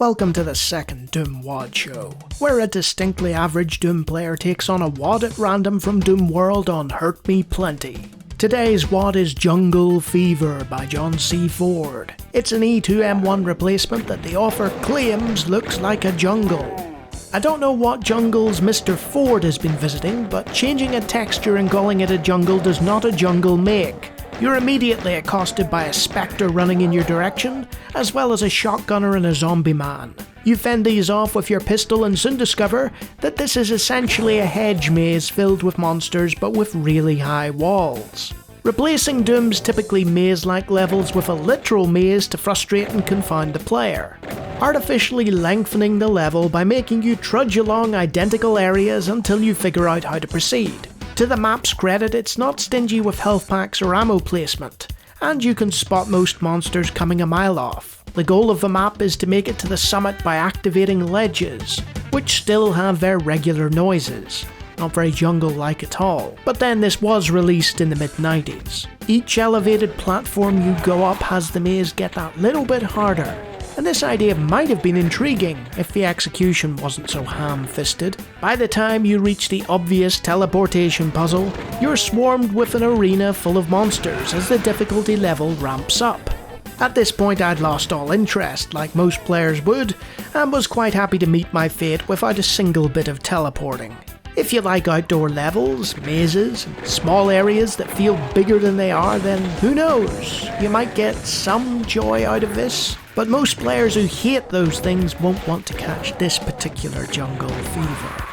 Welcome to the second Doom WAD show, where a distinctly average Doom player takes on a WAD at random from Doom World on Hurt Me Plenty. Today's WAD is Jungle Fever by John C. Ford. It's an E2M1 replacement that the author claims looks like a jungle. I don't know what jungles Mr. Ford has been visiting, but changing a texture and calling it a jungle does not a jungle make. You're immediately accosted by a spectre running in your direction, as well as a shotgunner and a zombie man. You fend these off with your pistol and soon discover that this is essentially a hedge maze filled with monsters but with really high walls. Replacing Doom's typically maze-like levels with a literal maze to frustrate and confound the player. Artificially lengthening the level by making you trudge along identical areas until you figure out how to proceed. To the map's credit, it's not stingy with health packs or ammo placement, and you can spot most monsters coming a mile off. The goal of the map is to make it to the summit by activating ledges, which still have their regular noises. Not very jungle-like at all. But then this was released in the mid-90s. Each elevated platform you go up has the maze get that little bit harder, and this idea might have been intriguing if the execution wasn't so ham-fisted. By the time you reach the obvious teleportation puzzle, you're swarmed with an arena full of monsters as the difficulty level ramps up. At this point I'd lost all interest, like most players would, and was quite happy to meet my fate without a single bit of teleporting. If you like outdoor levels, mazes, and small areas that feel bigger than they are, then who knows, you might get some joy out of this. But most players who hate those things won't want to catch this particular jungle fever.